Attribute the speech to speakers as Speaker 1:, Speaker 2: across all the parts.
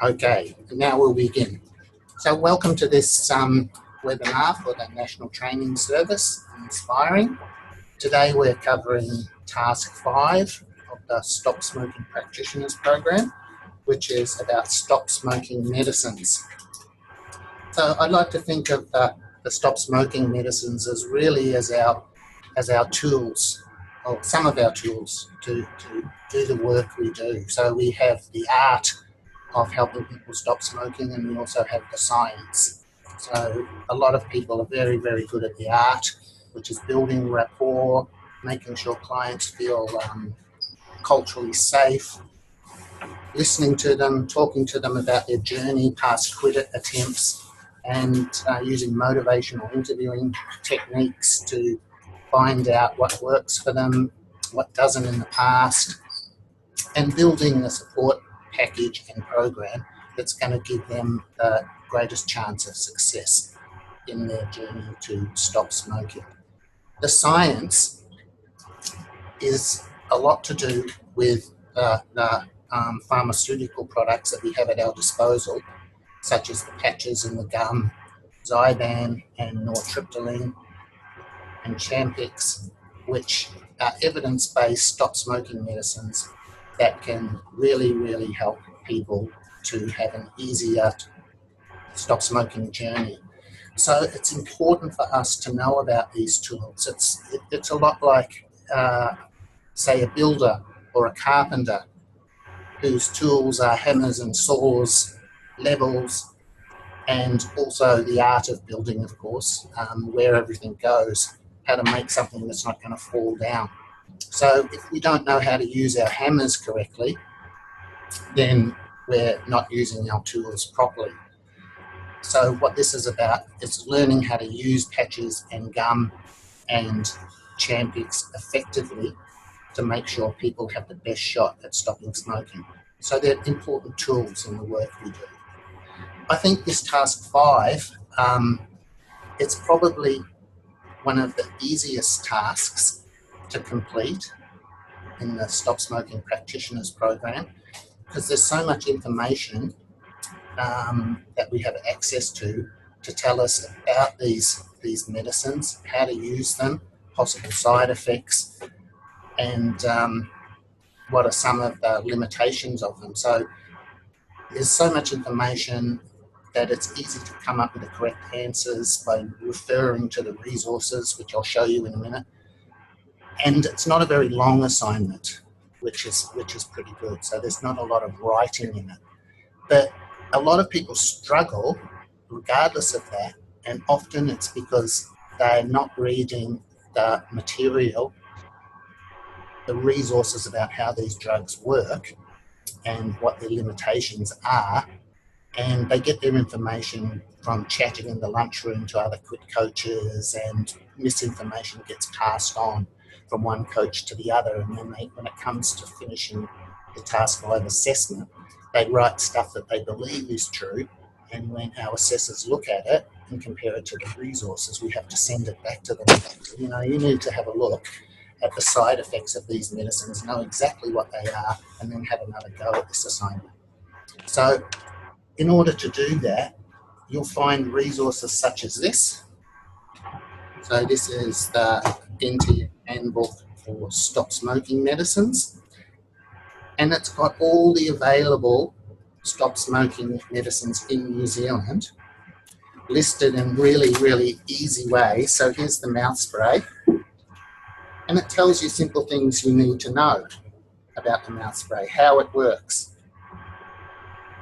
Speaker 1: Okay, now we'll begin. So welcome to this webinar for the National Training Service, Inspiring. Today we're covering Task 5 of the Stop Smoking Practitioners Program, which is about stop smoking medicines. So I'd like to think of the stop smoking medicines as really as our tools, or some of our tools to do the work we do. So we have the art of helping people stop smoking, and we also have the science. So a lot of people are very, very good at the art, which is building rapport, making sure clients feel culturally safe, listening to them, talking to them about their journey past quit attempts, and using motivational interviewing techniques to find out what works for them, what doesn't in the past, and building a support package and program that's going to give them the greatest chance of success in their journey to stop smoking. The science is a lot to do with the pharmaceutical products that we have at our disposal, such as the patches in the gum, Zyban and nortriptyline and Champix, which are evidence-based stop smoking medicines that can really, really help people to have an easier stop smoking journey. So it's important for us to know about these tools. It's a lot like, say, a builder or a carpenter whose tools are hammers and saws, levels, and also the art of building, of course, where everything goes, how to make something that's not going to fall down. So if we don't know how to use our hammers correctly, then we're not using our tools properly. So what this is about is learning how to use patches and gum and Champix effectively to make sure people have the best shot at stopping smoking. So they're important tools in the work we do. I think this Task 5, it's probably one of the easiest tasks to complete in the Stop Smoking Practitioners Program, because there's so much information that we have access to tell us about these medicines, how to use them, possible side effects, and what are some of the limitations of them. So there's so much information that it's easy to come up with the correct answers by referring to the resources, which I'll show you in a minute. And it's not a very long assignment, which is pretty good. So there's not a lot of writing in it. But a lot of people struggle regardless of that, and often it's because they're not reading the material, the resources about how these drugs work and what their limitations are, and they get their information from chatting in the lunchroom to other quit coaches, and misinformation gets passed on from one coach to the other, and then when it comes to finishing the Task 5 assessment, they write stuff that they believe is true, and when our assessors look at it and compare it to the resources, we have to send it back to them. You know, you need to have a look at the side effects of these medicines, know exactly what they are, and then have another go at this assignment. So in order to do that, you'll find resources such as this. So this is the NT Handbook for Stop Smoking Medicines, and it's got all the available stop smoking medicines in New Zealand listed in really, really easy way. So here's the mouth spray, and it tells you simple things you need to know about the mouth spray, how it works,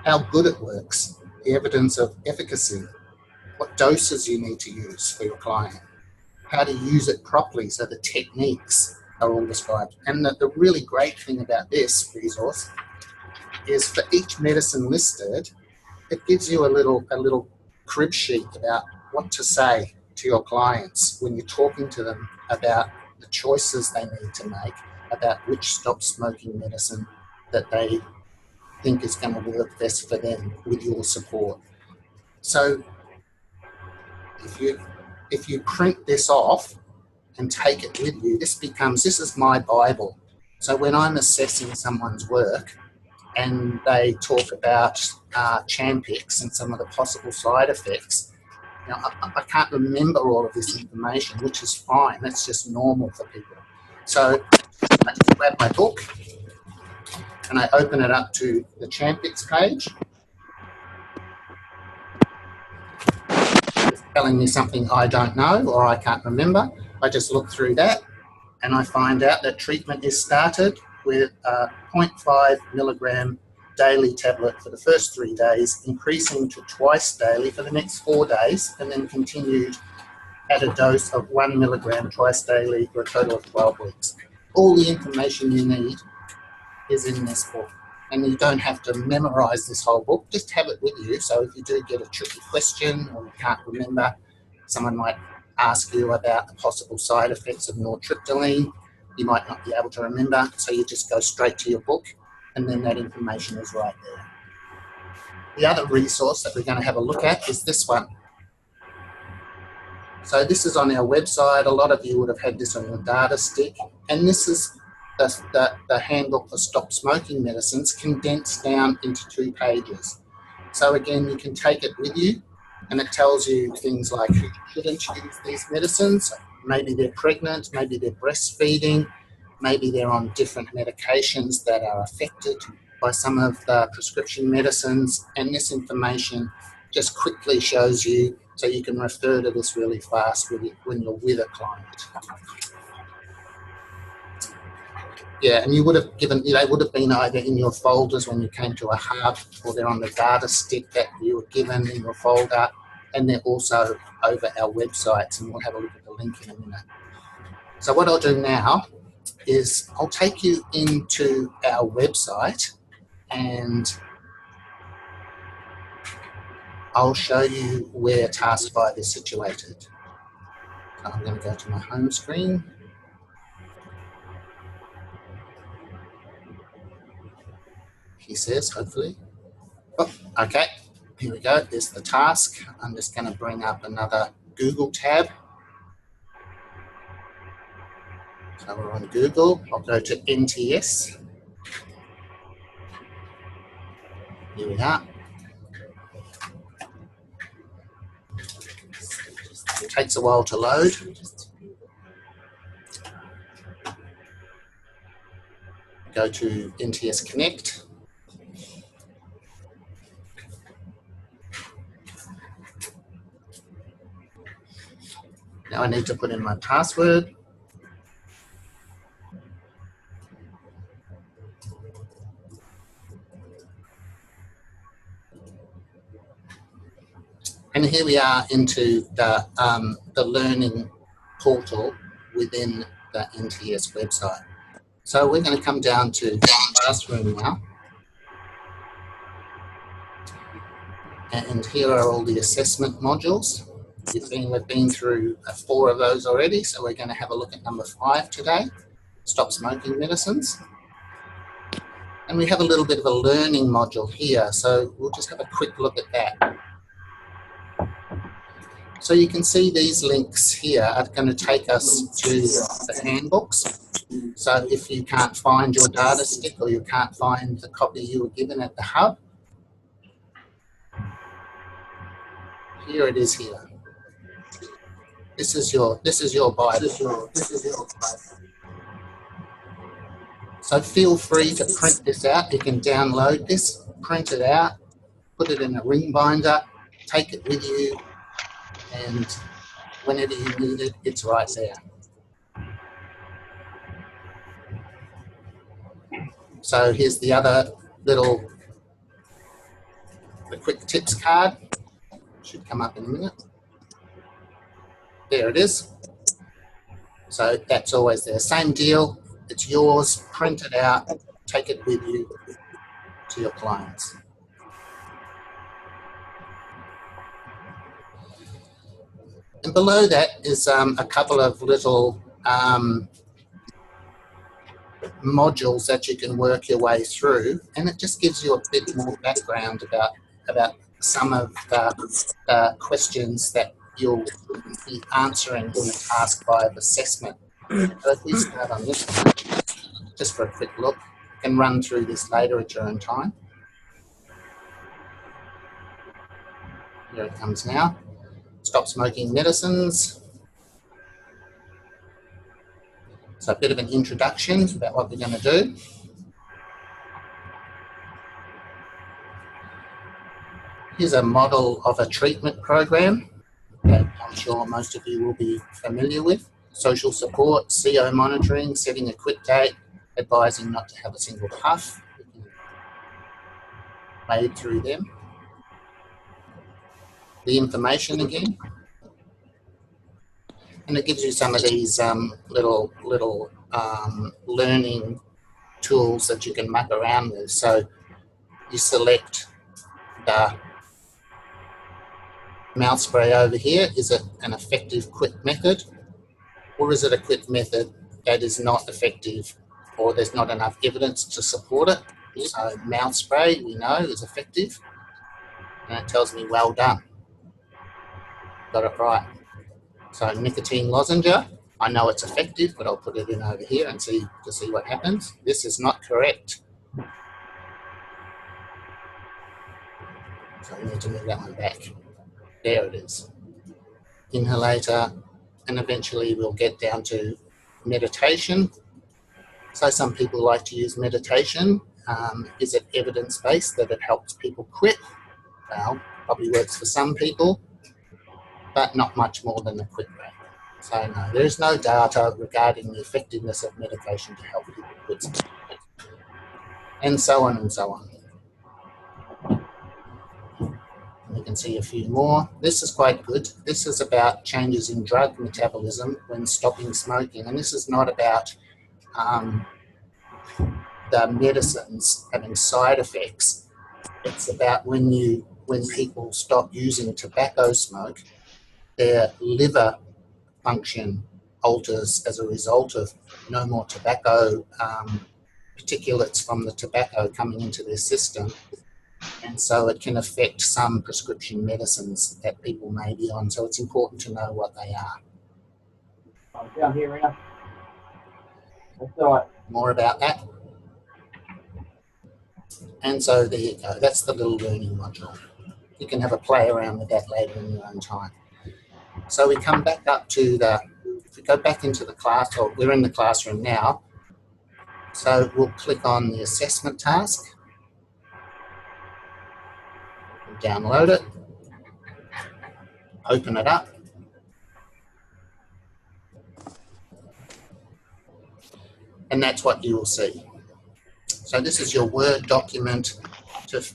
Speaker 1: how good it works, the evidence of efficacy, what doses you need to use for your client, how to use it properly, so the techniques are all described. And the really great thing about this resource is for each medicine listed, it gives you a little crib sheet about what to say to your clients when you're talking to them about the choices they need to make, about which stop smoking medicine that they think is going to work best for them with your support. So if you print this off and take it with you, this is my Bible So when I'm assessing someone's work and they talk about Champix and some of the possible side effects, you know, I can't remember all of this information, which is fine. That's just normal for people. So I just grab my book and I open it up to the Champix page. It's telling me something I don't know or I can't remember. I just look through that and I find out that treatment is started with a 0.5 milligram daily tablet for the first 3 days, increasing to twice daily for the next 4 days, and then continued at a dose of 1 milligram twice daily for a total of 12 weeks. All the information you need is in this book, and you don't have to memorize this whole book, just have it with you. So if you do get a tricky question or you can't remember, someone might ask you about the possible side effects of nortriptyline, you might not be able to remember, so you just go straight to your book and then that information is right there. The other resource that we're going to have a look at is this one. So this is on our website. A lot of you would have had this on your data stick, and this is the handbook for stop smoking medicines condensed down into 2 pages. So again, you can take it with you, and it tells you things like who shouldn't use these medicines. Maybe they're pregnant, maybe they're breastfeeding, maybe they're on different medications that are affected by some of the prescription medicines, and this information just quickly shows you, so you can refer to this really fast when you're with a client. Yeah, and you would have given, they would have been either in your folders when you came to a hub, or they're on the data stick that you were given in your folder, and they're also over our websites, and we'll have a look at the link in a minute. So what I'll do now is I'll take you into our website and I'll show you where Task 5 is situated. So I'm going to go to my home screen. He says, hopefully. Oh, okay, here we go. There's the task. I'm just going to bring up another Google tab. So we're on Google. I'll go to NTS. Here we are. It takes a while to load. Go to NTS Connect. Now I need to put in my password. And here we are into the learning portal within the NTS website. So we're going to come down to classroom now. And here are all the assessment modules. We've been through 4 of those already, so we're going to have a look at number 5 today, stop smoking medicines. And we have a little bit of a learning module here, so we'll just have a quick look at that. So you can see these links here are going to take us to the handbooks. So if you can't find your data stick or you can't find the copy you were given at the hub, here it is here. This is your Bible. So feel free to print this out. You can download this, print it out, put it in a ring binder, take it with you, and whenever you need it, it's right there. So here's the other little, the quick tips card. Should come up in a minute. There it is. So that's always there. Same deal. It's yours. Print it out. Take it with you to your clients. And below that is a couple of little modules that you can work your way through, and it just gives you a bit more background about some of the questions that you'll be answering in the Task 5 assessment. So if we start on this one, just for a quick look. You can run through this later at your own time. Here it comes now. Stop smoking medicines. So a bit of an introduction about what we're going to do. Here's a model of a treatment program that I'm sure most of you will be familiar with. Social support, CO monitoring, setting a quit date, advising not to have a single puff. We can wade through them. The information again. And it gives you some of these little learning tools that you can muck around with. So you select the mouth spray over here. Is it an effective quit method, or is it a quit method that is not effective, or there's not enough evidence to support it? So mouth spray, we know, is effective, and it tells me well done, got it right. So nicotine lozenge, I know it's effective, but I'll put it in over here and see what happens. This is not correct. So I need to move that one back. There it is. Inhalator, and eventually we'll get down to meditation. So some people like to use meditation. Is it evidence-based that it helps people quit? Well, probably works for some people, but not much more than the quit rate. So no, there is no data regarding the effectiveness of medication to help people quit smoking. And so on and so on. You can see a few more. This is quite good. This is about changes in drug metabolism when stopping smoking. And this is not about the medicines having side effects. It's about when people stop using tobacco smoke, their liver function alters as a result of no more tobacco particulates from the tobacco coming into their system. And so it can affect some prescription medicines that people may be on. So it's important to know what they are.
Speaker 2: Down here, Rena. That's all right.
Speaker 1: More about that. And so there you go. That's the little learning module. You can have a play around with that later in your own time. So we come back up to if we go back into the class, or we're in the classroom now. So we'll click on the assessment task. Download it, open it up, and that's what you will see. So this is your Word document to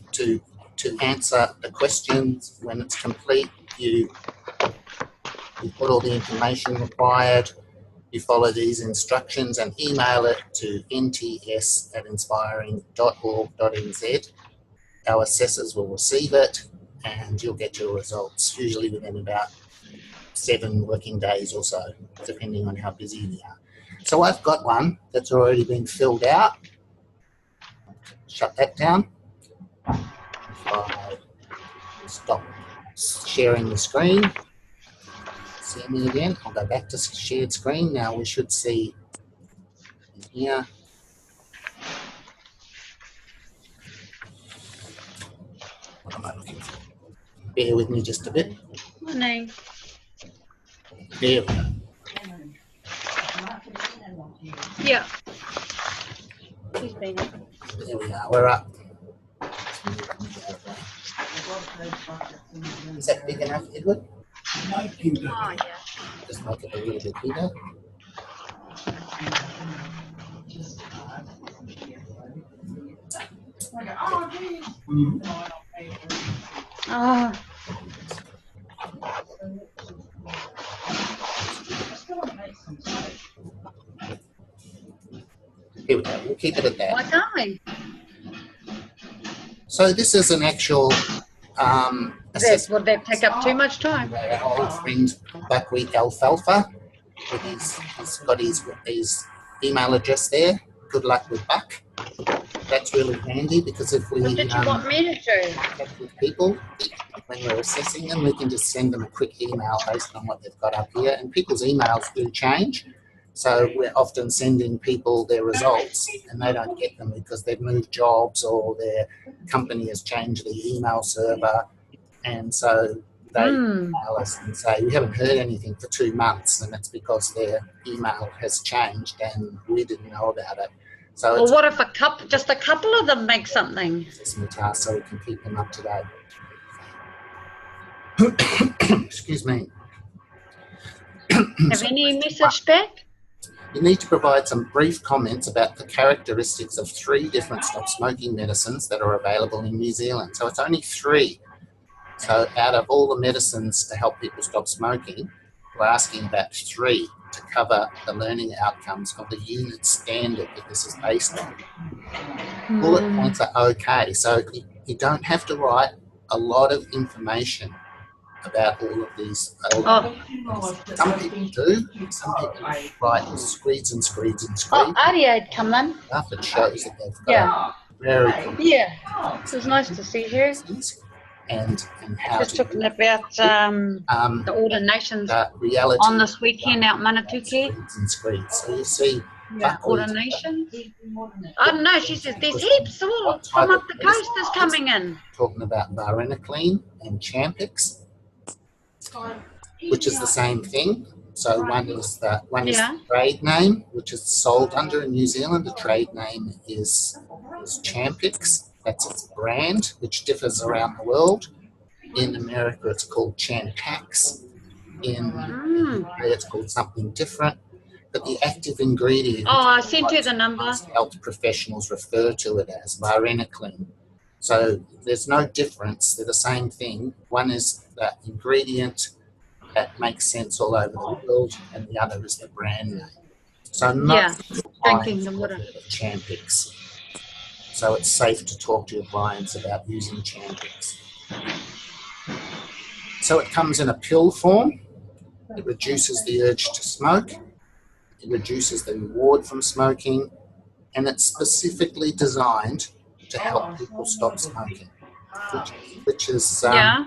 Speaker 1: answer the questions. When it's complete, you put all the information required, you follow these instructions and email it to nts@inspiring.org.nz. Our assessors will receive it and you'll get your results, usually within about 7 working days or so, depending on how busy we are. So I've got one that's already been filled out. Shut that down. I stop sharing the screen. See me again. I'll go back to shared screen. Now we should see here. What am I looking for? Bear with me just a bit.
Speaker 3: My name.
Speaker 1: There we go.
Speaker 3: Yeah. He's been in.
Speaker 1: There we are. We're up. Is that big enough, Edward?
Speaker 3: Oh, yeah.
Speaker 1: Just make it a little bit bigger.
Speaker 3: Oh.
Speaker 1: Here we go. We'll keep it at
Speaker 3: Why
Speaker 1: that.
Speaker 3: can't we?
Speaker 1: So this is an actual
Speaker 3: Would that take up too much time?
Speaker 1: Our old friend Buckwheat Alfalfa. He's got his email address there. Good luck with Buck. That's really handy because if we
Speaker 3: What did you want me to do?
Speaker 1: check with people when we're assessing them, we can just send them a quick email based on what they've got up here. And people's emails do change. So we're often sending people their results and they don't get them because they've moved jobs or their company has changed the email server. And so they email us and say, we haven't heard anything for 2 months, and it's because their email has changed and we didn't know about it. So
Speaker 3: well, what if just a couple of them make something?
Speaker 1: Assessment task so we can keep them up to date. Excuse me.
Speaker 3: Have any message back?
Speaker 1: You need to provide some brief comments about the characteristics of 3 different stop smoking medicines that are available in New Zealand. So it's only 3. So out of all the medicines to help people stop smoking, we're asking about 3 to cover the learning outcomes of the unit standard that this is based on. Bullet points are okay, so you don't have to write a lot of information about all of these. Some people do, some people write screeds and screeds and screeds.
Speaker 3: Ariad come in.
Speaker 1: It shows that they've got very good
Speaker 3: it was nice to see her.
Speaker 1: And how
Speaker 3: just talking about the ordinations
Speaker 1: reality
Speaker 3: on this weekend out Manatuki.
Speaker 1: And screeds. So you see
Speaker 3: ordinations. I don't know, she says there's heaps all from up the coast that's coming in.
Speaker 1: Talking about varenicline and Champix, which is the same thing. So one is the trade name, which is sold under in New Zealand. The trade name is Champix. That's its brand, which differs around the world. In America, it's called Champax. In UK, it's called something different. But the active ingredient.
Speaker 3: Oh, I sent you the number.
Speaker 1: Health professionals refer to it as varenicline. So there's no difference. They're the same thing. One is the ingredient that makes sense all over the world, and the other is the brand name. So
Speaker 3: drinking the water.
Speaker 1: Champix. So it's safe to talk to your clients about using Champix. So it comes in a pill form. It reduces the urge to smoke. It reduces the reward from smoking, and it's specifically designed to help people stop smoking, which is
Speaker 3: is that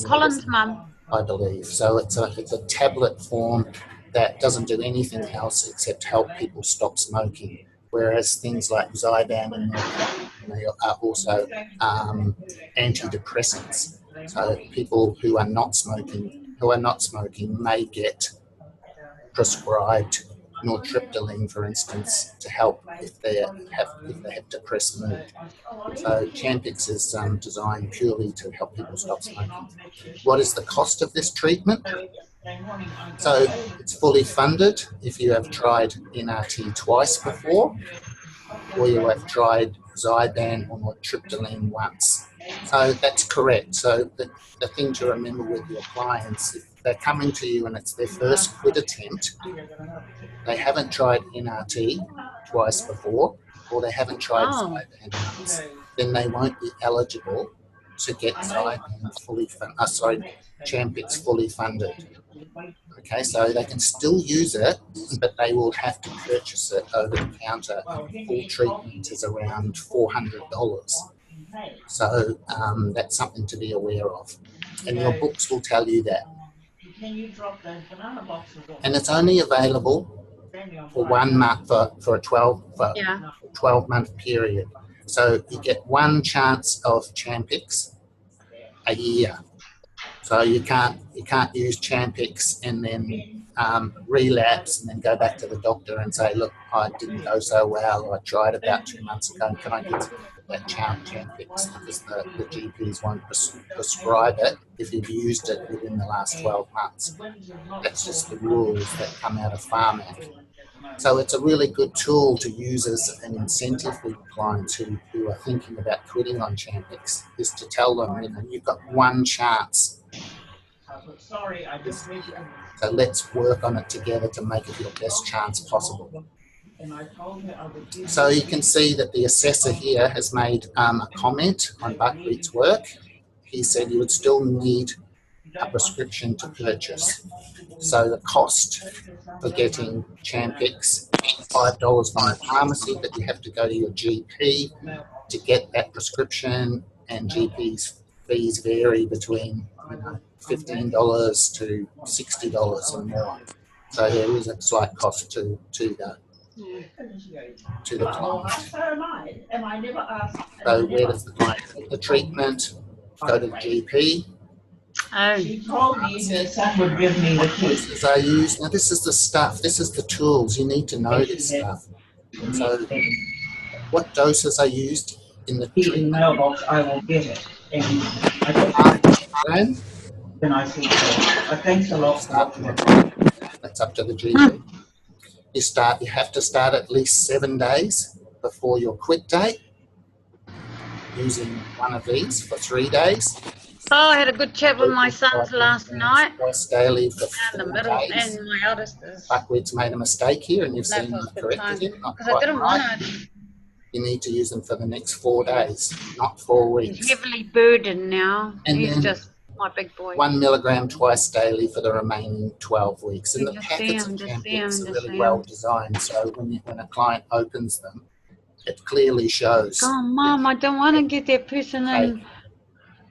Speaker 3: Colin's mum?
Speaker 1: I believe so. It's a tablet form that doesn't do anything else except help people stop smoking. Whereas things like Zyban and they are also antidepressants. So people who are not smoking may get prescribed nortriptyline, for instance, to help if they have depressed mood. So Champix is designed purely to help people stop smoking. What is the cost of this treatment? So it's fully funded if you have tried NRT twice before, or you have tried Zyban or nortriptyline once. So that's correct. So the thing to remember with your clients, if they're coming to you and it's their first quit attempt, they haven't tried NRT twice before, or they haven't tried Zyban once, then they won't be eligible to get Champix fully funded. Okay, so they can still use it, but they will have to purchase it over the counter. Full treatment is around $400. So that's something to be aware of. And your books will tell you that. And it's only available for 1 month, for a 12-month period. So you get 1 chance of Champix a year. So you can't use Champix and then relapse and then go back to the doctor and say, look, I didn't go so well, or I tried about 2 months ago, can I get that Champix? Because the GPs won't prescribe it if you've used it within the last 12 months. That's just the rules that come out of Pharmac. So it's a really good tool to use as an incentive for clients who are thinking about quitting on Champix, is to tell them, you've got 1 chance. So let's work on it together to make it your best chance possible. So you can see that the assessor here has made a comment on Buckwheat's work. He said you would still need a prescription to purchase. So the cost for getting Champix is $5 from the pharmacy, but you have to go to your GP to get that prescription, and GP's fees vary between $15 to $60 or more. So there is a slight cost to the client. So where does the client get the treatment? Go to the GP.
Speaker 3: Oh.
Speaker 2: She told me her son would give me the kit.
Speaker 1: Doses are used. Now this is the stuff. This is the tools. You need to know this stuff. So what doses are used in the treatment?
Speaker 2: Mailbox, I will get it. And I then I see it. But thanks a lot for watching it.
Speaker 1: That's up to the GP. You have to start at least 7 days before your quit date, using one of these for 3 days.
Speaker 3: Oh, I had a good chat with my sons last night.
Speaker 1: Twice daily for
Speaker 3: And the
Speaker 1: 4
Speaker 3: middle,
Speaker 1: days.
Speaker 3: and my eldest is.
Speaker 1: Buckwheat's made a mistake here, and you've
Speaker 3: No,
Speaker 1: seen
Speaker 3: it was
Speaker 1: I've
Speaker 3: good
Speaker 1: corrected
Speaker 3: time.
Speaker 1: him. Not
Speaker 3: Because I
Speaker 1: quite
Speaker 3: didn't
Speaker 1: right.
Speaker 3: want to.
Speaker 1: You need to use them for the next 4 days, not 4
Speaker 3: He's
Speaker 1: weeks.
Speaker 3: heavily burdened now.
Speaker 1: And
Speaker 3: He's
Speaker 1: then
Speaker 3: just my big boy.
Speaker 1: 1 milligram twice daily for the remaining 12 weeks. And the
Speaker 3: Just
Speaker 1: packets
Speaker 3: see
Speaker 1: of
Speaker 3: him,
Speaker 1: Champix are
Speaker 3: just
Speaker 1: really
Speaker 3: see
Speaker 1: well
Speaker 3: him.
Speaker 1: designed. So when a client opens them, it clearly shows.
Speaker 3: Oh, Mum, I don't want to get that person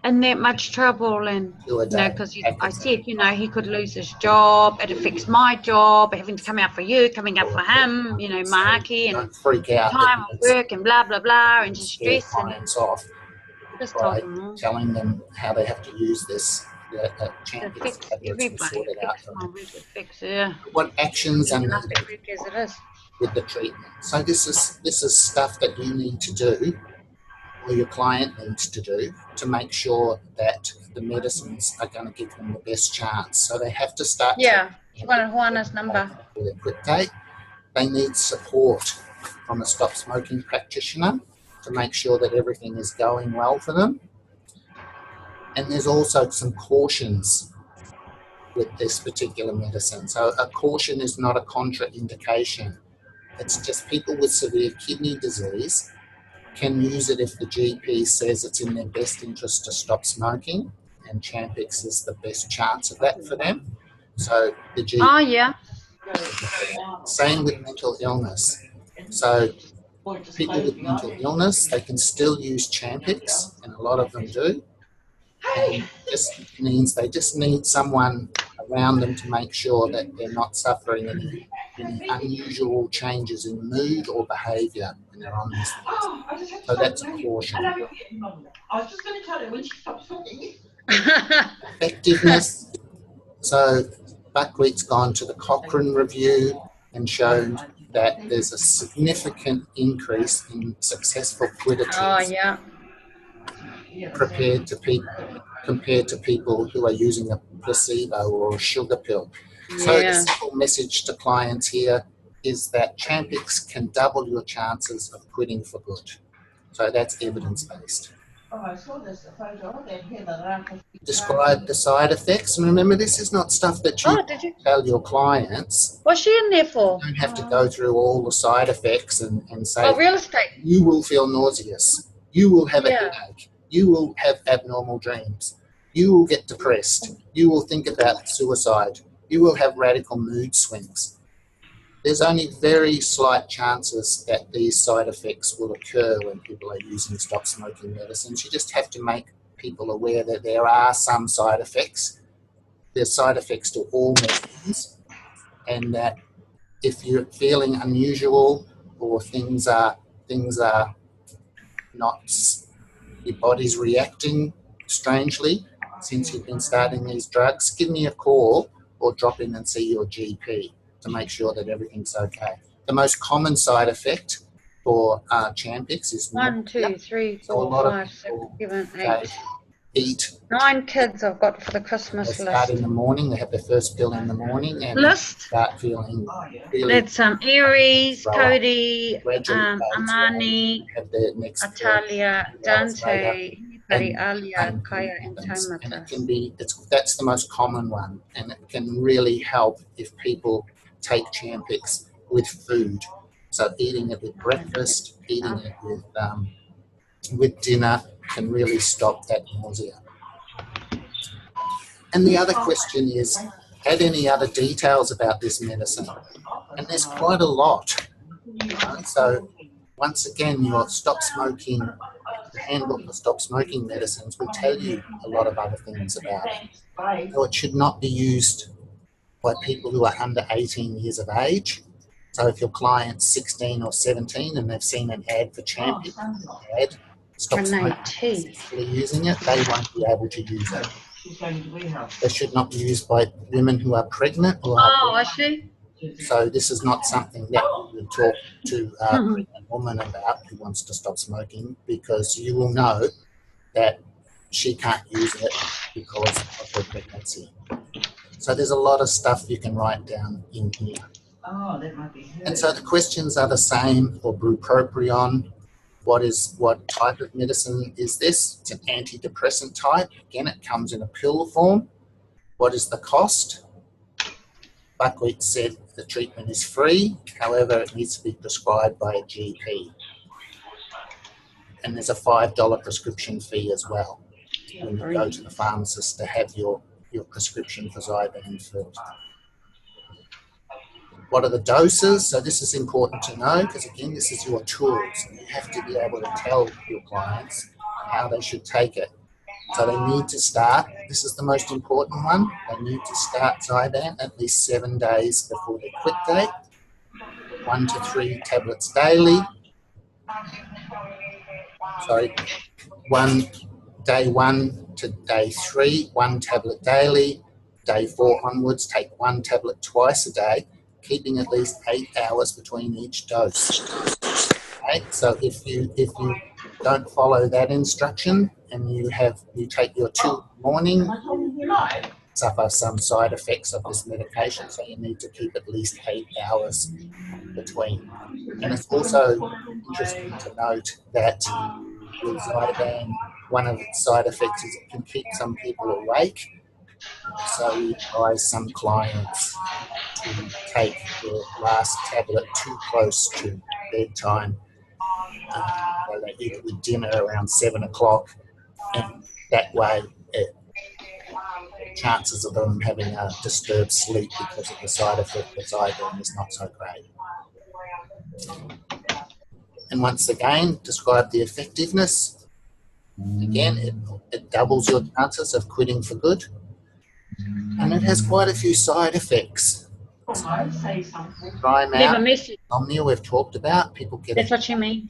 Speaker 3: in that much trouble. And, because I said, he could lose his job. It affects my job, having to come out for you, coming up for him, Mahaki, and
Speaker 1: Don't freak out.
Speaker 3: time of work and blah, blah, blah, and just
Speaker 1: Scare
Speaker 3: stress. And
Speaker 1: clients off
Speaker 3: just
Speaker 1: by
Speaker 3: told them all.
Speaker 1: telling them how they have to use this. Champix
Speaker 3: Fix
Speaker 1: tablets will sort it out for them.
Speaker 3: Yeah.
Speaker 1: What actions are
Speaker 3: Enough
Speaker 1: needed
Speaker 3: work as it is.
Speaker 1: with the treatment? So this is stuff that you need to do, or your client needs to do, to make sure that the medicines are going to give them the best chance. So they have to start.
Speaker 3: Yeah, she wanted Juana's number.
Speaker 1: For their quit date. They need support from a stop smoking practitioner to make sure that everything is going well for them. And there's also some cautions with this particular medicine. So a caution is not a contraindication. It's just people with severe kidney disease can use it if the GP says it's in their best interest to stop smoking, and Champix is the best chance of that for them. So the GP.
Speaker 3: Oh, yeah.
Speaker 1: Same with mental illness. So people with mental illness, they can still use Champix, and a lot of them do. And just means they just need someone around them to make sure that they're not suffering any unusual changes in mood or behaviour when they're on this. So that's a caution.
Speaker 2: I was just going to tell her when she stops talking.
Speaker 1: Effectiveness. So Buckwheat's gone to the Cochrane review and shown that there's a significant increase in successful quit attempts.
Speaker 3: Oh, yeah.
Speaker 1: Compared to people who are using a placebo or a sugar pill. So the simple message to clients here is that Champix can double your chances of quitting for good. So that's evidence-based.
Speaker 2: Oh, I saw this photo.
Speaker 1: Describe the side effects, and remember, this is not stuff that you tell your clients.
Speaker 3: What's she in there for?
Speaker 1: You don't have to go through all the side effects and say,
Speaker 3: real estate.
Speaker 1: You will feel nauseous. You will have a headache. You will have abnormal dreams. You will get depressed. You will think about suicide. You will have radical mood swings. There's only very slight chances that these side effects will occur when people are using stop smoking medicines. You just have to make people aware that there are some side effects. There's side effects to all medicines, and that if you're feeling unusual or things are not, your body's reacting strangely since you've been starting these drugs, give me a call or drop in and see your GP to make sure that everything's okay. The most common side effect for Champix is
Speaker 3: 1, 2, 3, 4, 5, 6, 7, 8. 9 kids I've got for the Christmas list.
Speaker 1: They start in the morning. They have their first pill in the morning and start feeling really.
Speaker 3: That's Aries, Cody, Amani, Atalia, Dante, Alia, Kaya, and Tomata.
Speaker 1: And it can be, that's the most common one, and it can really help if people take Champix with food. So eating it with breakfast, eating it with dinner can really stop that nausea. And the other question is, add any other details about this medicine? And there's quite a lot. So once again, your stop smoking the handbook for stop smoking medicines will tell you a lot of other things about it. So it should not be used by people who are under 18 years of age. So if your client's 16 or 17 and they've seen an ad for Champion, ad, stop smoking, using it, they won't be able to use it. They should not be used by women who are pregnant. Or
Speaker 3: I see.
Speaker 1: So this is not something that you would talk to a pregnant woman about who wants to stop smoking, because you will know that she can't use it because of her pregnancy. So there's a lot of stuff you can write down in here.
Speaker 2: Oh, that might be good.
Speaker 1: And so the questions are the same for bupropion. What type of medicine is this? It's an antidepressant type. Again, it comes in a pill form. What is the cost? Buckwheat said the treatment is free. However, it needs to be prescribed by a GP. And there's a $5 prescription fee as well when you go to the pharmacist to have your prescription for Zyban filled. What are the doses? So this is important to know, because again, this is your tools. You have to be able to tell your clients how they should take it. So they need to start, this is the most important one, they need to start Zyban at least 7 days before their quit date, 1 to 3 tablets daily. Sorry, day 1 to day 3, 1 tablet daily. Day 4 onwards, take 1 tablet twice a day, keeping at least 8 hours between each dose. Okay? So if you don't follow that instruction and you take your 2 in the morning, suffer some side effects of this medication, so you need to keep at least 8 hours between. And it's also interesting to note that with Zyban, one of its side effects is it can keep some people awake. So we advise some clients to take the last tablet too close to bedtime. So they eat it with dinner around 7 o'clock, and that way chances of them having a disturbed sleep because of the side effect of Zyban is not so great. And once again, describe the effectiveness. Again, it doubles your chances of quitting for good. And it has quite a few side effects. Dry mouth, insomnia we've talked about. People get
Speaker 3: what you mean.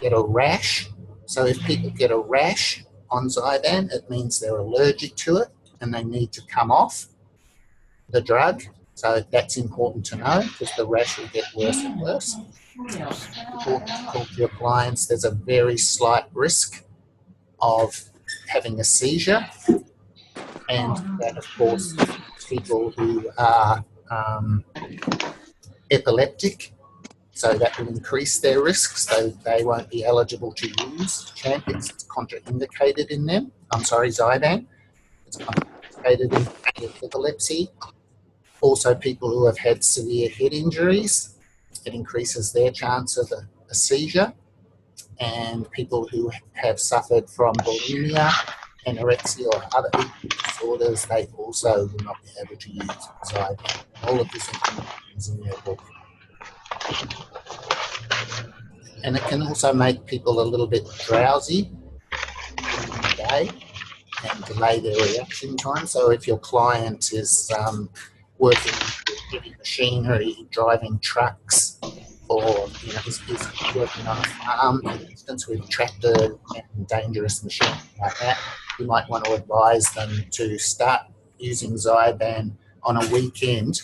Speaker 1: Get a rash. So if people get a rash on Zyban, it means they're allergic to it and they need to come off the drug. So that's important to know, because the rash will get worse and worse. Talk to your clients. There's a very slight risk of having a seizure, and that, of course, people who are epileptic, so that will increase their risks, so they won't be eligible to use Champix. It's contraindicated in them. Zyban. It's contraindicated in epilepsy. Also, people who have had severe head injuries, it increases their chance of a seizure. And people who have suffered from bulimia, anorexia, or other eating disorders, they also will not be able to use Zyban. All of this information is in their book. And it can also make people a little bit drowsy during the day and delay their reaction time. So if your client is working with heavy machinery, driving trucks, or is working on a farm, for instance, with tractor and dangerous machines like that, you might want to advise them to start using Zyban on a weekend,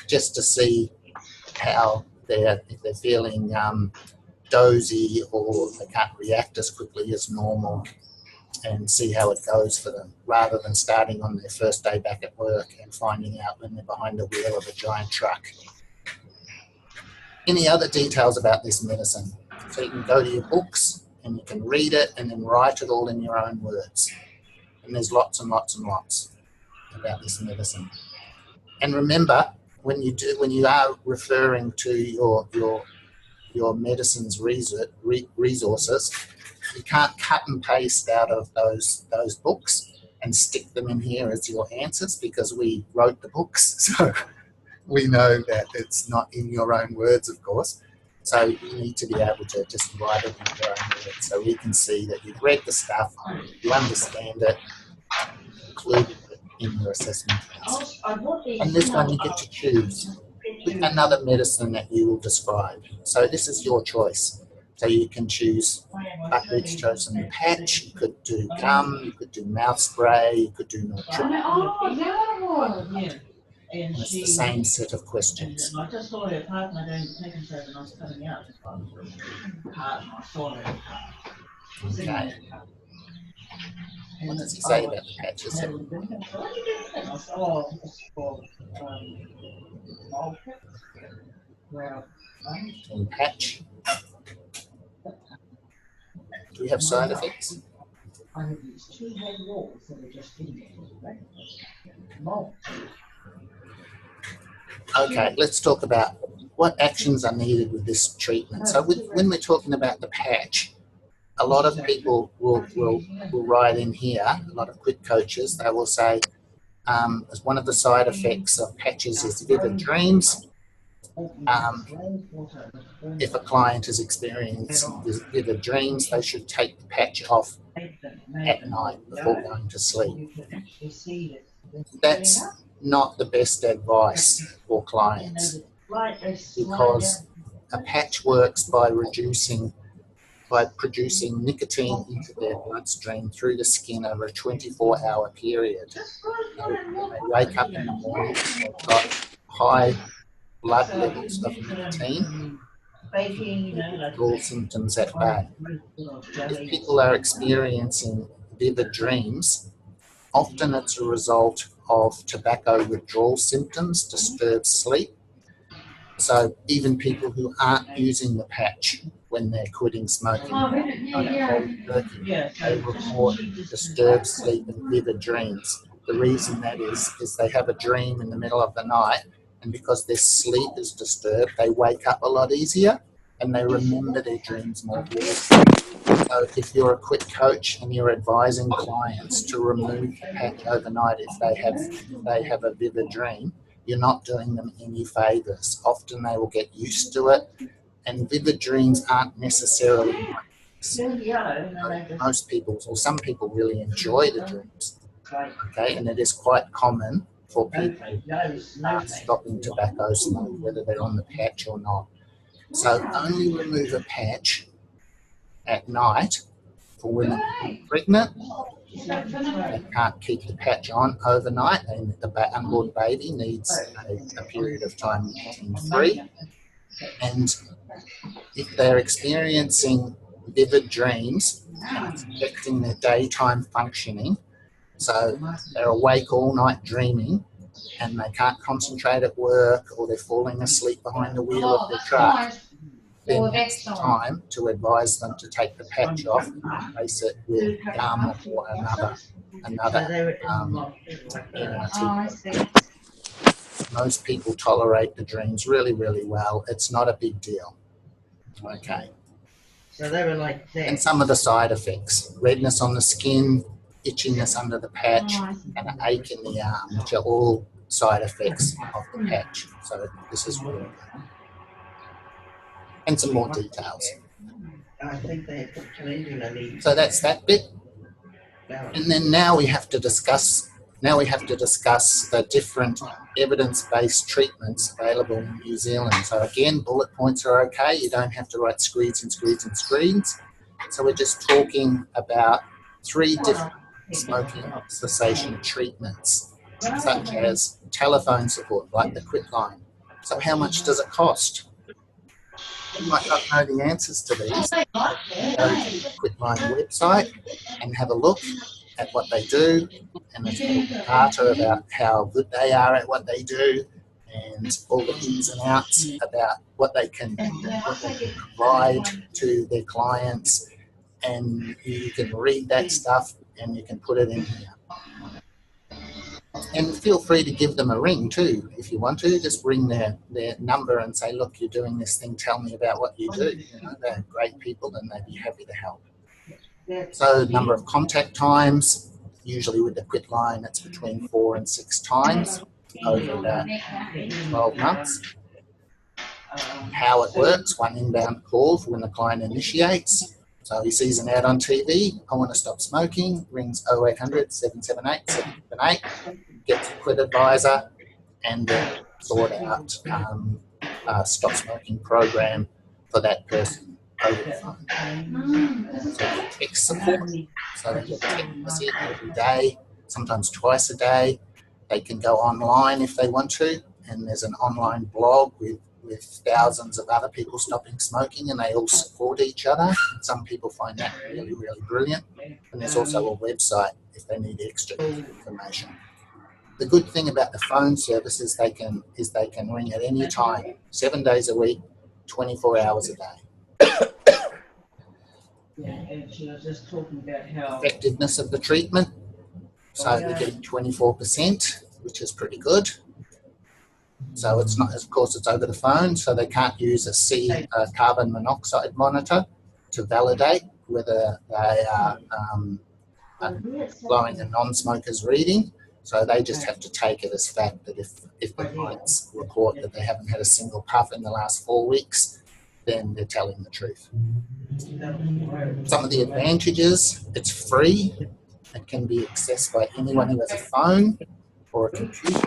Speaker 1: just to see how if they're feeling dozy or they can't react as quickly as normal, and see how it goes for them, rather than starting on their first day back at work and finding out when they're behind the wheel of a giant truck. Any other details about this medicine? So you can go to your books and you can read it and then write it all in your own words. And there's lots and lots and lots about this medicine. And remember, when you are referring to your medicine's resources, you can't cut and paste out of those books and stick them in here as your answers, because we wrote the books, so we know that it's not in your own words, of course. So you need to be able to just write it in your own words so we can see that you've read the stuff, you understand it, included it in your assessment answer. And this one you get to choose another medicine that you will describe. So this is your choice. So you can choose buckwheat chosen patch, you could do gum, you could do mouth spray, you could do nutrition. And it's the same set of questions.
Speaker 2: I just saw it apart and I don't take them so when I was coming out. I saw it.
Speaker 1: Okay. What does he say about the patches? And patch. Do we have side effects?
Speaker 2: I have these 2 head walls that are just indicated, right?
Speaker 1: Okay, let's talk about what actions are needed with this treatment. So when we're talking about the patch, a lot of people will write in here, a lot of quick coaches, they will say, as one of the side effects of patches is vivid dreams. If a client is experiencing vivid dreams, they should take the patch off at night before going to sleep. That's not the best advice for clients, because a patch works by producing nicotine into their bloodstream through the skin over a 24-hour period. When they wake up in the morning, they've got high blood levels of nicotine, all symptoms at bay. If people are experiencing vivid dreams, often it's a result of tobacco withdrawal symptoms, disturbed sleep. So even people who aren't using the patch when they're quitting smoking, they report disturbed sleep and vivid dreams. The reason that is they have a dream in the middle of the night, and because their sleep is disturbed, they wake up a lot easier and they remember their dreams more vividly. So if you're a quit coach and you're advising clients to remove the patch overnight if they have a vivid dream, you're not doing them any favours. Often they will get used to it, and vivid dreams aren't necessarily most people, or some people really enjoy the dreams. Okay, and it is quite common for people stopping tobacco smoke, whether they're on the patch or not. So only remove a patch at night for women who are pregnant. They can't keep the patch on overnight, and the unborn baby needs a period of time free. And if they're experiencing vivid dreams and it's affecting their daytime functioning, so they're awake all night dreaming and they can't concentrate at work, or they're falling asleep behind the wheel of their truck, then it's time to advise them to take the patch off and replace it with gum or another alternative. Most people tolerate the dreams really, really well. It's not a big deal. Okay.
Speaker 2: So they were like that.
Speaker 1: And some of the side effects: redness on the skin, itchiness under the patch, and an ache in the arm, which are all side effects of the patch. So this is really good. And some more details.
Speaker 2: I think they put calendula leaves.
Speaker 1: So that's that bit. And then now we have to discuss the different evidence-based treatments available in New Zealand. So again, bullet points are okay. You don't have to write screeds and screeds and screeds. So we're just talking about 3 different smoking cessation treatments, such as telephone support, like the Quit Line. So how much does it cost? You might not know the answers to these. Go to the Quit Line website and have a look at what they do, and there's data about how good they are at what they do, and all the ins and outs about what they can provide to their clients, and you can read that stuff and you can put it in here. And feel free to give them a ring too if you want to. Just ring their number and say, look, you're doing this thing, tell me about what you do. You know, they're great people and they'd be happy to help. So number of contact times, usually with the Quit Line, it's between 4 and 6 times over about 12 months. how it works, one inbound call for when the client initiates. So he sees an ad on TV, I want to stop smoking, rings 0800 778 778, gets a quit advisor, and then sort out a stop smoking program for that person over the phone. So text support, so they get a text message every day, sometimes twice a day. They can go online if they want to, and there's an online blog with thousands of other people stopping smoking, and they all support each other. Some people find that really, really brilliant. And there's also a website if they need extra information. The good thing about the phone service is they can ring at any time, 7 days a week, 24 hours a day.
Speaker 2: Yeah, and she was just talking about how
Speaker 1: effectiveness of the treatment. So they're getting 24%, which is pretty good. So it's not, of course, it's over the phone, so they can't use a carbon monoxide monitor to validate whether they are blowing a non-smoker's reading. So they just have to take it as fact that if the clients report that they haven't had a single puff in the last 4 weeks, then they're telling the truth. Some of the advantages: it's free. It can be accessed by anyone who has a phone or a computer.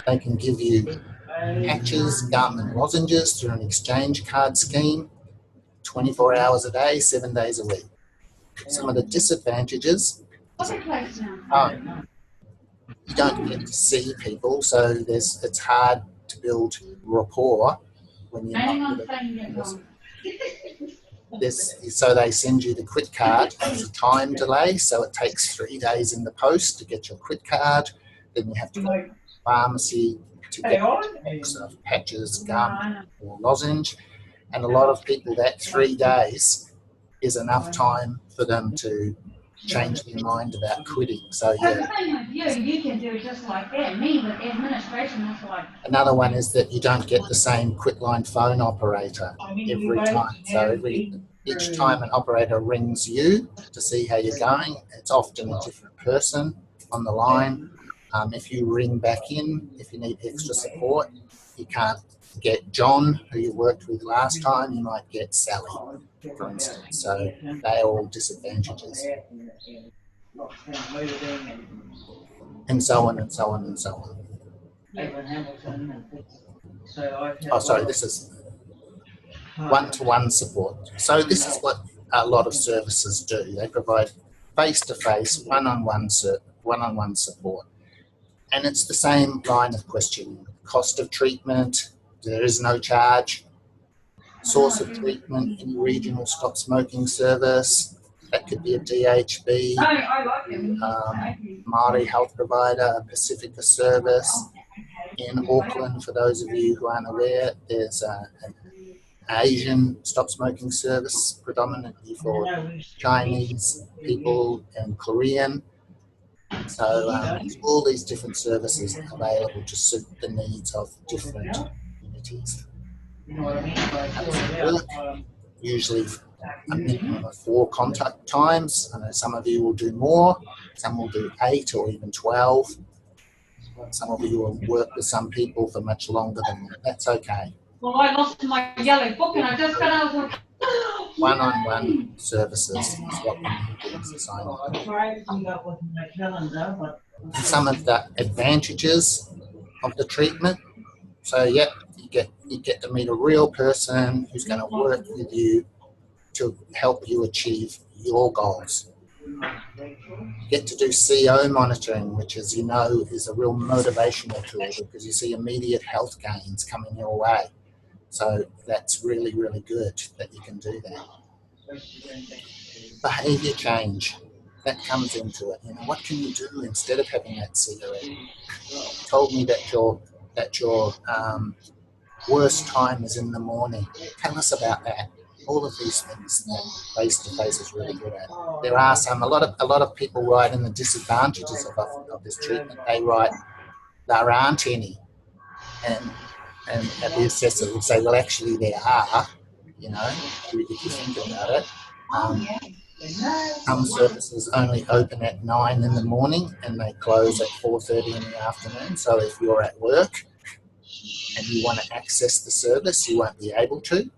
Speaker 1: They can give you patches, gum and lozenges through an exchange card scheme, 24 hours a day, 7 days a week. Some of the disadvantages: you don't get to see people, so it's hard to build rapport when you're not with a person. So they send you the quit card. There's a time delay, so it takes 3 days in the post to get your quit card. Then you have to go to the pharmacy to get a box of patches, gum or lozenge. And a lot of people, that 3 days is enough time for them to change their mind about quitting. So yeah.
Speaker 3: You can do it just like that. Me with administration, that's like.
Speaker 1: Another one is that you don't get the same quitline phone operator every time. So each time an operator rings you to see how you're going, it's often a different person on the line. If you ring back in, if you need extra support, you can't get John, who you worked with last time, you might get Sally, for instance. So they're all disadvantages. And so on and so on and so on. Oh, sorry, this is one-to-one support. So this is what a lot of services do. They provide face-to-face, one-on-one support. And it's the same line of questioning. Cost of treatment, there is no charge. Source of treatment, any regional stop smoking service. That could be a DHB, Māori health provider, a Pacifica service. In Auckland, for those of you who aren't aware, there's an Asian stop smoking service, predominantly for Chinese people and Korean. So all these different services are available to suit the needs of different communities. Usually a minimum of 4 contact times. I know some of you will do more, some will do 8 or even 12. Some of you will work with some people for much longer than that. That's okay.
Speaker 3: Well, I lost my yellow book and I just got out of
Speaker 1: one-on-one services is what we need as assignment. Some of the advantages of the treatment. So yeah, you get to meet a real person who's going to work with you to help you achieve your goals. You get to do CO monitoring, which, as you know, is a real motivational tool because you see immediate health gains coming your way. So that's really, really good that you can do that. Behaviour change, that comes into it. You know, what can you do instead of having that cigarette? You told me that your worst time is in the morning. Tell us about that. All of these things that face-to-face is really good at. There are a lot of people write in the disadvantages of this treatment. They write there aren't any, and the assessor will say, well, actually there are. You know, if you think about it. Some services only open at 9 in the morning and they close at 4:30 in the afternoon. So if you're at work, and you want to access the service, you won't be able to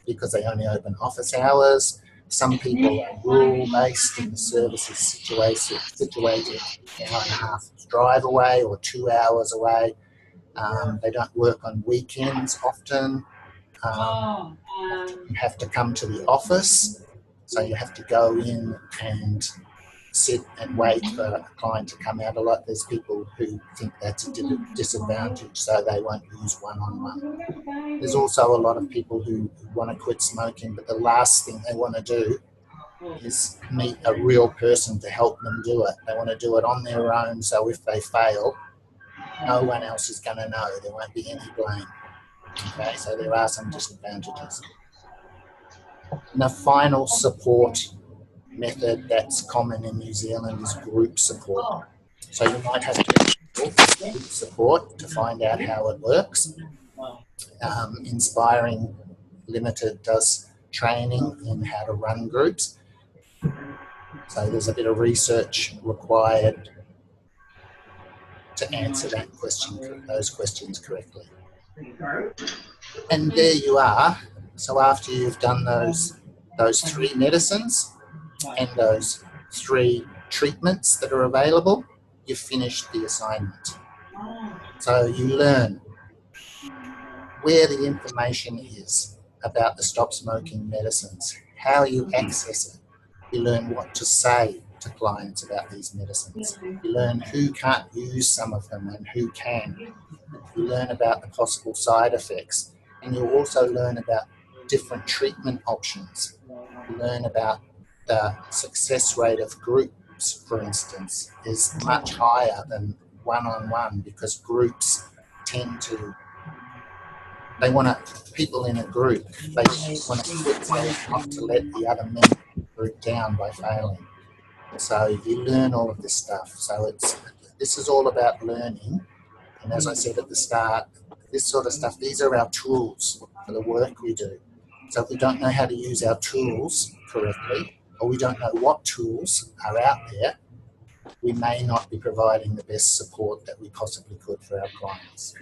Speaker 1: because they only open office hours. Some people are rural-based and the service is situated an hour and a half drive away or 2 hours away. They don't work on weekends often. You have to come to the office, so you have to go in and sit and wait for a client to come out. A lot there's people who think that's a disadvantage, so they won't use one-on-one. There's also a lot of people who want to quit smoking, but the last thing they want to do is meet a real person to help them do it. They want to do it on their own, so if they fail, no one else is going to know. There won't be any blame. Okay, so there are some disadvantages. And the final support method that's common in New Zealand is group support. So you might have to get group support to find out how it works. Inspiring Limited does training in how to run groups. So there's a bit of research required to answer that question, those questions correctly. And there you are. So after you've done those 3 medicines and those 3 treatments that are available, you've finished the assignment. So you learn where the information is about the stop smoking medicines, how you access it. You learn what to say to clients about these medicines. You learn who can't use some of them and who can. You learn about the possible side effects, and you also learn about different treatment options. You learn about the success rate of groups, for instance, is much higher than one-on-one because groups tend to, they want to, people in a group, they want to quit so not to let the other members of the group down by failing. So you learn all of this stuff. So this is all about learning. And as I said at the start, this sort of stuff, these are our tools for the work we do. So if we don't know how to use our tools correctly, or we don't know what tools are out there, we may not be providing the best support that we possibly could for our clients.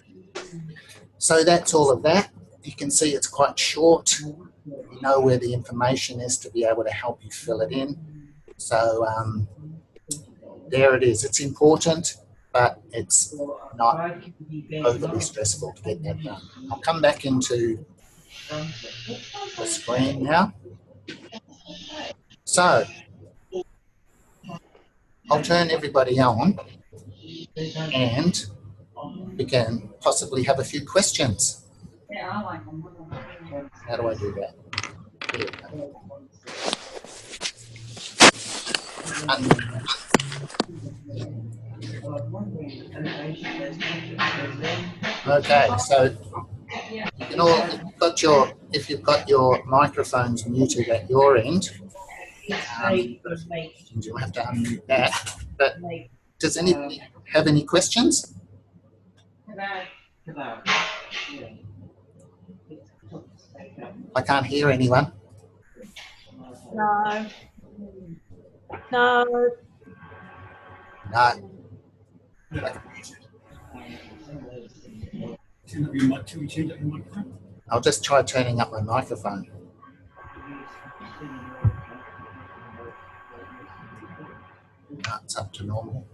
Speaker 1: So that's all of that. You can see it's quite short. You know where the information is to be able to help you fill it in. So there it is. It's important, but it's not overly stressful to get that done. I'll come back into the screen now. So I'll turn everybody on and we can possibly have a few questions. How do I do that? There we go. Okay, so you can all, if you've got your microphones muted at your end, you have to unmute that. But does anybody have any questions? I can't hear anyone.
Speaker 3: No. No.
Speaker 1: No. I'll just try turning up my microphone. No, it's up to normal.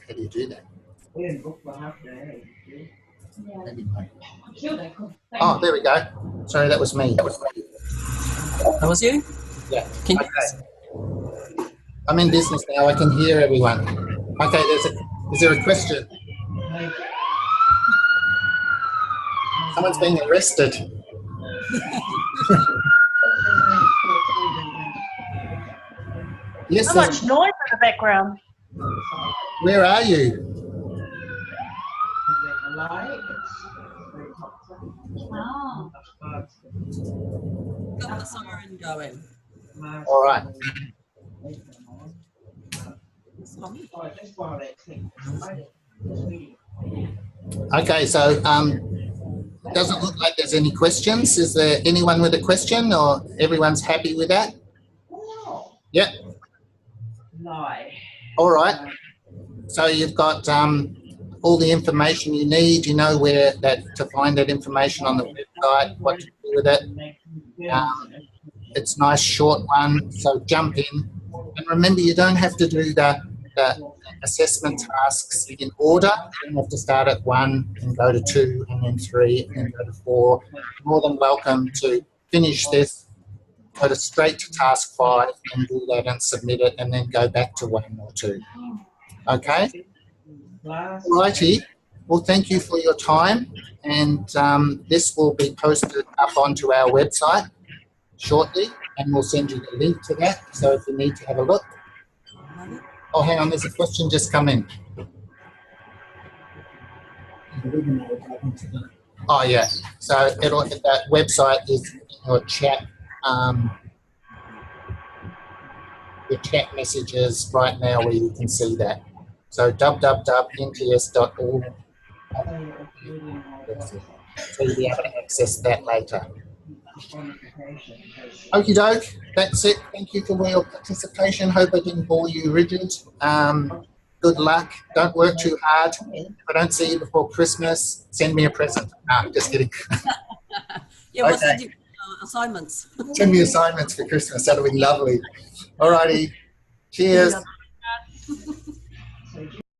Speaker 1: How do you do that? Maybe not. Oh, there we go. Sorry, that was me. That
Speaker 4: was you?
Speaker 1: Yeah. Okay. I'm in business now. I can hear everyone. Okay, is there a question? Someone's being arrested. Yes.
Speaker 5: So much noise in the background.
Speaker 1: Where are you?
Speaker 5: Oh.
Speaker 4: Got the siren going.
Speaker 1: All right. Okay, so it doesn't look like there's any questions. Is there anyone with a question, or everyone's happy with that? Yep. All right. So you've got all the information you need. You know where to find that information on the website, what to do with it. It's a nice short one, so jump in. And remember, you don't have to do the assessment tasks in order. You don't have to start at 1 and go to 2 and then 3 and then go to 4. You're more than welcome to finish this, go straight to task 5 and do that and submit it, and then go back to 1 or 2. Okay? Righty. Well, thank you for your time, and this will be posted up onto our website shortly, and we'll send you the link to that, so if you need to have a look. Oh, hang on, there's a question just come in. Oh, yeah. So that website is in your chat messages right now where you can see that. So www.nts.org. So you'll be able to access that later. Okie doke, that's it. Thank you for your participation. Hope I didn't bore you rigid. Good luck. Don't work too hard. If I don't see you before Christmas, send me a present. No, just kidding.
Speaker 4: Yeah, we'll send you assignments.
Speaker 1: Send me assignments for Christmas. That'll be lovely. Alrighty. Cheers.